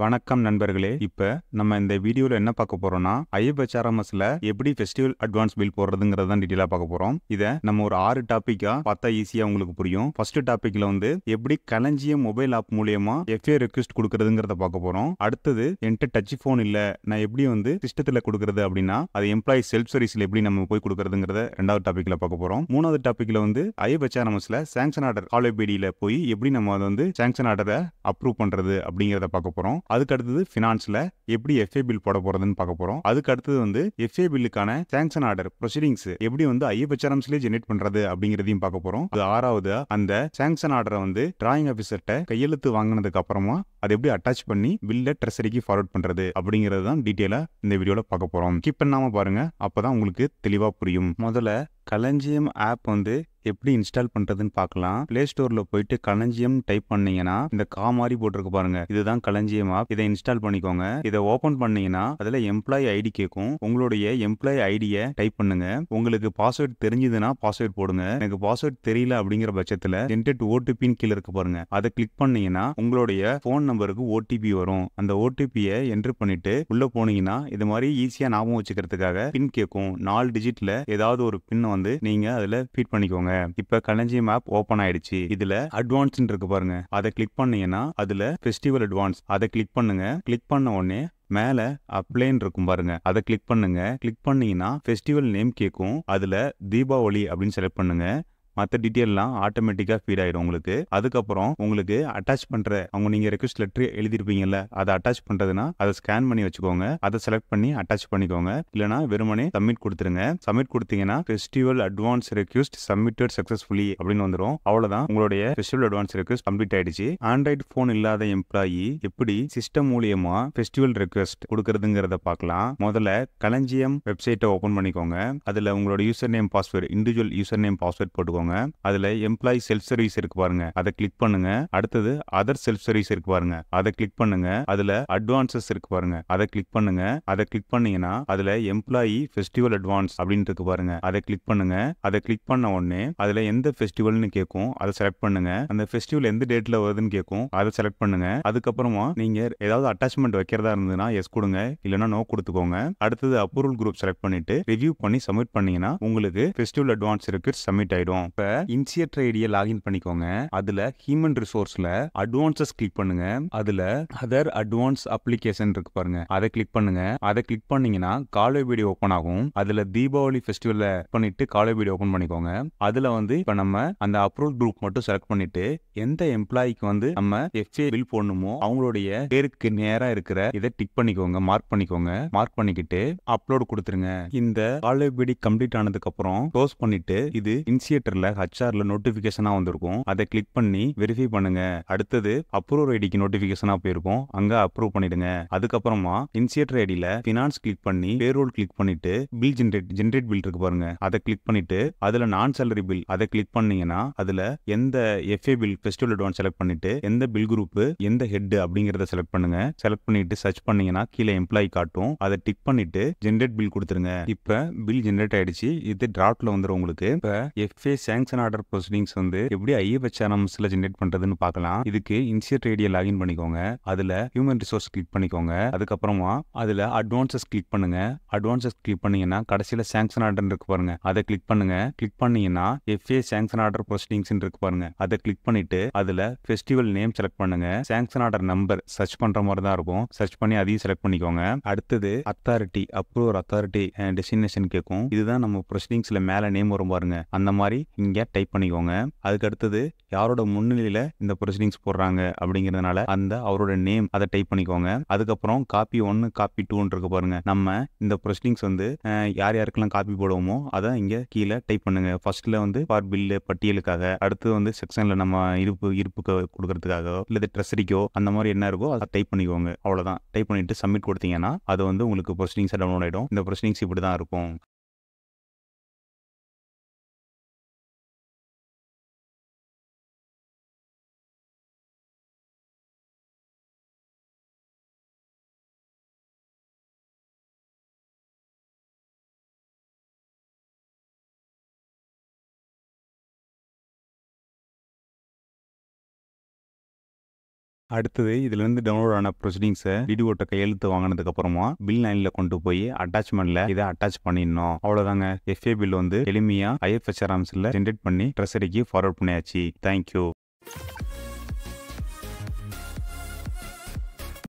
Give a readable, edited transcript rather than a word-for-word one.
வணக்கம் நண்பர்களே. இப்ப நம்ம இந்த வீடியோல என்ன பார்க்க போறோம்னா, IFHRMSல எப்படி ஃபெஸ்டிவல் அட்வான்ஸ் பில் போடுறதுங்கிறத தான் டீடைலா பார்க்க போறோம். இத நம்ம ஒரு 6 டாபிக்கா பார்த்தா ஈஸியா உங்களுக்கு புரியும். ஃபர்ஸ்ட் டாபிக்ல வந்து எப்படி களஞ்சியம் மொபைல் ஆப் மூலியமா FA ரெக்வெஸ்ட் கொடுக்கிறதுங்கிறத பார்க்க போறோம். அடுத்தது என்கிட்ட டச் ஃபோன் இல்ல, நான் எப்படி வந்து சிஸ்டத்துல கொடுக்கிறது அப்படின்னா அது எம்ப்ளாயி செல்ஃப் சர்வீஸ்ல எப்படி நம்ம போய் கொடுக்கிறதுங்கிறத ரெண்டாவது டாபிக்ல பார்க்க போறோம். மூணாவது டாபிக்ல வந்து IFHRMSல சாங்ஷன் ஆர்டர் காலோபிடியில போய் எப்படி நம்ம அதை வந்து சாங்ஷன் ஆர்டரை அப்ரூவ் பண்றது அப்படிங்கிறத பார்க்க போறோம். அதுக்கு அடுத்தது ஃபினான்ஸ்ல எப்படி FA பில் போட போறதுன்னு பார்க்க போறோம். அதுக்கு அடுத்தது வந்து FA பில்லுக்கான சாங்ஷன் ஆர்டர் ப்ரொசீடிங்ஸ் எப்படி வந்து IFHRMSல ஜெனரேட் பண்றது அப்படிங்கிறதையும் பார்க்க போறோம். அது ஆறாவது அந்த சாங்ஷன் ஆர்டரை வந்து டிராயிங் ஆபீசர்ட்ட கையெழுத்து வாங்கினதுக்கு அப்புறமா அதை எப்படி அட்டாச் பண்ணி பில்ல ட்ரெஸரிக்கு ஃபார்வர்ட் பண்றது அப்படிங்கிறது தான் டீடைலா இந்த வீடியோல பார்க்க போறோம். ஸ்கிப் பண்ணாம பாருங்க, அப்பதான் உங்களுக்கு தெளிவா புரியும். முதல்ல களஞ்சியம் ஆப் வந்து எப்படி இன்ஸ்டால் பண்றதுன்னு பார்க்கலாம். பிளே ஸ்டோர்ல போயிட்டு களஞ்சியம் டைப் பண்ணீங்கன்னா இந்த மாதிரி போட்டிருக்கு பாருங்க, இதுதான் களஞ்சியம் ஆப். இதை இன்ஸ்டால் பண்ணிக்கோங்க. இதை ஓபன் பண்ணீங்கன்னா அதுல எம்ப்ளாயி ஐடி கேட்கும். உங்களுடைய எம்ப்ளாயி ஐடியை டைப் பண்ணுங்க. உங்களுக்கு பாஸ்வேர்ட் தெரிஞ்சதுன்னா பாஸ்வேர்ட் போடுங்க. எனக்கு பாஸ்வேர்ட் தெரியல அப்படிங்கிற பட்சத்துல ஜென்ரேட் ஓடிபின்னு கீழே இருக்கு பாருங்க, அதை கிளிக் பண்ணீங்கன்னா உங்களுடைய போன் நம்பருக்கு ஓடிபி வரும். அந்த ஓடிபியை என்ட்ரு பண்ணிட்டு உள்ள போனீங்கன்னா இது மாதிரி ஈஸியா ஞாபகம் வச்சுக்கிறதுக்காக பின் கேட்கும். 4 டிஜிட்ல ஏதாவது ஒரு பின் வந்து நீங்க அதுல ஃபீட் பண்ணிக்கோங்க. இப்ப களஞ்சியம் ஆப் ஓபன் ஆயிடுச்சு. இதுல அட்வான்ஸ் இருக்கு பாருங்க, அதை கிளிக் பண்ணீங்கன்னா அதுல ஃபெஸ்டிவல் அட்வான்ஸ் அதை கிளிக் பண்ணுங்க. கிளிக் பண்ண உடனே மேல அப்ளைன் இருக்கும் பாருங்க, அதை கிளிக் பண்ணுங்க. கிளிக் பண்ணீங்கன்னா ஃபெஸ்டிவல் நேம் கேட்கும். அதுல தீபாவளி அப்படின்னு செலக்ட் பண்ணுங்க. மற்ற டீட்டெயில்லாம் ஆட்டோமேட்டிக்காக ஃபீட் ஆயிடும் உங்களுக்கு. அதுக்கப்புறம் உங்களுக்கு அட்டாச் பண்ற அவங்க நீங்க ரெக்வெஸ்ட் லெட்டர் எழுதிருப்பீங்கல்ல, அதை அட்டாச் பண்றதுன்னா அதை ஸ்கேன் பண்ணி வச்சுக்கோங்க. அதை செலக்ட் பண்ணி அட்டாச் பண்ணிக்கோங்க. இல்லைனா வெறுமனே சப்மிட் கொடுத்துருங்க. சப்மிட் கொடுத்தீங்கன்னா festival advance request submitted successfully அப்படின்னு வந்துடும். அவ்வளவுதான், உங்களுடைய ஃபெஸ்டிவல் அட்வான்ஸ் ரெக்வெஸ்ட் கம்ப்ளீட் ஆயிடுச்சு. ஆண்ட்ராய்டு போன் இல்லாத எம்ப்ளாயி எப்படி சிஸ்டம் மூலியமா ஃபெஸ்டிவல் ரெக்வெஸ்ட் கொடுக்கறதுங்கிறத பார்க்கலாம். முதல்ல களஞ்சியம் வெப்சைட்டை ஓபன் பண்ணிக்கோங்க. அதுல உங்களோட user name password individual user name password போட்டுக்கோங்க. அதுல எம்ப்ளாயி செல்ஃப் சர்வீஸ் இருக்கு பாருங்க, அதை கிளிக் பண்ணுங்க. அடுத்தது அதர் செல்ஃப் சர்வீஸ் இருக்கு பாருங்க, அதை கிளிக் பண்ணுங்க. அதுல அட்வான்சஸ் இருக்கு பாருங்க, அதை கிளிக் பண்ணுங்க. அதை கிளிக் பண்ணீங்கன்னா அதுல எம்ப்ளாயி ஃபெஸ்டிவல் அட்வான்ஸ் அப்படின்னு இருக்கு பாருங்க, அதை கிளிக் பண்ணுங்க. அதை கிளிக் பண்ண உடனே அதுல எந்த ஃபெஸ்டிவல்னு கேட்கும், அதை செலக்ட் பண்ணுங்க. அந்த ஃபெஸ்டிவல் எந்த டேட்ல வருதுன்னு கேட்கும், அதை செலக்ட் பண்ணுங்க. அதுக்கப்புறமா நீங்க ஏதாவது அட்டாச்மெண்ட் வைக்கிறதா இருந்ததுன்னா எஸ் கொடுங்க, இல்லைன்னா நோ கொடுத்துக்கோங்க. அடுத்தது அப்ரூவல் குரூப் செலக்ட் பண்ணிட்டு ரிவ்யூ பண்ணி சப்மிட் பண்ணீங்கன்னா உங்களுக்கு ஃபெஸ்டிவல் அட்வான்ஸ் இருக்கு சப்மிட் ஆயிடும். இப்ப இன்சியேட்டர் ஐடியை லாகின் பண்ணிக்கோங்க. அதுல ஹியூமன் ரிசோர்ஸ்ல அட்வான்சஸ் கிளிக் பண்ணுங்க. அதுல அதர் அட்வான்ஸ் அப்ளிகேஷன் இருக்கு பாருங்க, அதை கிளிக் பண்ணுங்க. அதை கிளிக் பண்ணீங்கன்னா காலோபிடி ஓபன் ஆகும். அதுல தீபாவளி ஃபெஸ்டிவல்ல பண்ணிட்டு காலோபிடி ஓபன் பண்ணிக்கோங்க. அதுல வந்து இப்ப நம்ம அந்த அப்ரூவல் குரூப் மட்டும் செலக்ட் பண்ணிட்டு எந்த எம்ப்ளாய்க்கு வந்து நம்ம FA பில் போடணுமோ அவங்களுடைய பேருக்கு நேரா இருக்கிற இதை டிக் பண்ணிக்கோங்க, மார்க் பண்ணிக்கோங்க. மார்க் பண்ணிக்கிட்டு அப்லோட் கொடுத்துருங்க. இந்த காலோபிடி கம்ப்ளீட் ஆனதுக்கு அப்புறம் க்ளோஸ் பண்ணிட்டு இது இன்சியேட்டர்ல HRல நோட்டிபிகேஷனா வந்திருக்கும், அதை கிளிக் பண்ணி வெரிஃபை பண்ணுங்க. அடுத்தது அப்ரூவ் ஐடிக்கு நோட்டிபிகேஷனா போயிருக்கும், அங்க அப்ரூவ் பண்ணிடுங்க. அதுக்கப்புறமா இன்சியேட்டர் ஐடியில ஃபினான்ஸ் கிளிக் பண்ணி பேரோல் கிளிக் பண்ணிட்டு பில் ஜென்ரேட் பில் இருக்கு பாருங்க, அதை கிளிக் பண்ணிட்டு அதுல நான் சேலரி பில் அதை கிளிக் பண்ணீங்கன்னா அதுல எந்த FA bill festival advance select பண்ணிட்டு எந்த பில் குரூப் எந்த ஹெட் அப்படிங்கறத செலக்ட் பண்ணுங்க. செலக்ட் பண்ணிட்டு சர்ச் பண்ணீங்கன்னா கீழே எம்ப்ளாயி காட்டும், அதை டிக் பண்ணிட்டு ஜென்ரேட் பில் கொடுத்துருங்க. இப்ப பில் ஜென்ரேட் ஆயிடுச்சு. இது டிராஃப்ட்ல வந்துரும் உங்களுக்கு. இப்ப FA சாங்ஷன் ஆர்டர் ப்ரொசீடிங்ஸ் வந்து எப்படி IFHRMSல ஜெனரேட் பண்றதுன்னு பார்க்கலாம். இதுக்கு இன்சியேட்டர் ஐடியை லாகின் பண்ணிக்கோங்க. அதுல ஹியூமன் ரிசோர்ஸ் கிளிக் பண்ணிக்கோங்க. அதுக்கப்புறமா அதுல அட்வான்சஸ் கிளிக் பண்ணுங்க. அட்வான்சஸ் கிளிக் பண்ணீங்கன்னா கடைசியில சாங்ஷன் ஆர்டர் இருக்கு பாருங்க, அதை கிளிக் பண்ணுங்க. கிளிக் பண்ணீங்கன்னா FA சாங்ஷன் ஆர்டர் ப்ரொசீடிங்ஸ் இருக்கு பாருங்க, அதை கிளிக் பண்ணிட்டு அதுல ஃபெஸ்டிவல் நேம் செலக்ட் பண்ணுங்க. சாங்ஷன் ஆர்டர் நம்பர் சர்ச் பண்ற மாதிரி தான் இருக்கும், சர்ச் பண்ணி அதையும் செலக்ட் பண்ணிக்கோங்க. அடுத்தது அத்தாரிட்டி அப்ரூவர் அத்தாரிட்டி டெஸ்டினேஷன் கேட்கும். இதுதான் நம்ம ப்ரொசீடிங்ஸ்ல மேல நேம் வரும் பாருங்க, அந்த மாதிரி இங்க டைப் பண்ணிக்கோங்க. அதுக்கு அடுத்தது யாரோட முன்னிலையில இந்த ப்ரொசீடிங்ஸ் போடுறாங்க அப்படிங்கறதுனால அந்த அவரோட நேம் அதை டைப் பண்ணிக்கோங்க. அதுக்கப்புறம் காப்பி 1 காப்பி 2 இருக்கு பாருங்க, நம்ம இந்த ப்ரொசீடிங்ஸ் வந்து யார் யாருக்கெல்லாம் காப்பி போடுவோமோ அதை இங்க கீழே டைப் பண்ணுங்க. ஃபர்ஸ்ட்ல வந்து ஃபார் பில்லு பட்டியலுக்காக, அடுத்து வந்து செக்ஷன்ல நம்ம இருப்புக்கு கொடுக்கறதுக்காக, இல்ல ட்ரெஸரிக்கோ அந்த மாதிரி என்ன இருக்கோ அதை டைப் பண்ணிக்கோங்க. அவ்வளவுதான். டைப் பண்ணிட்டு சப்மிட் கொடுத்தீங்கன்னா அது வந்து உங்களுக்கு ப்ரொசீடிங்ஸ் டவுன்லோட் ஆயிடும். இந்த ப்ரொசீடிங்ஸ் இப்படி தான் இருக்கும். அடுத்தது இதுல இருந்து டவுன்லோட் ஆன ப்ரொசீடிங்ஸை டிடிஓட்ட கையெழுத்து வாங்கினதுக்கு அப்புறமா பில் 9ல கொண்டு போய் அட்டாச்மெண்ட்ல இதை அட்டாச் பண்ணிடணும். அவ்வளவுதாங்க. எஃப்ஏ பில் வந்து எளிமையா IFHRMSல ஜென்ரேட் பண்ணி ட்ரெஸரிக்கு ஃபார்வர்ட் பண்ணியாச்சு. தேங்க்யூ.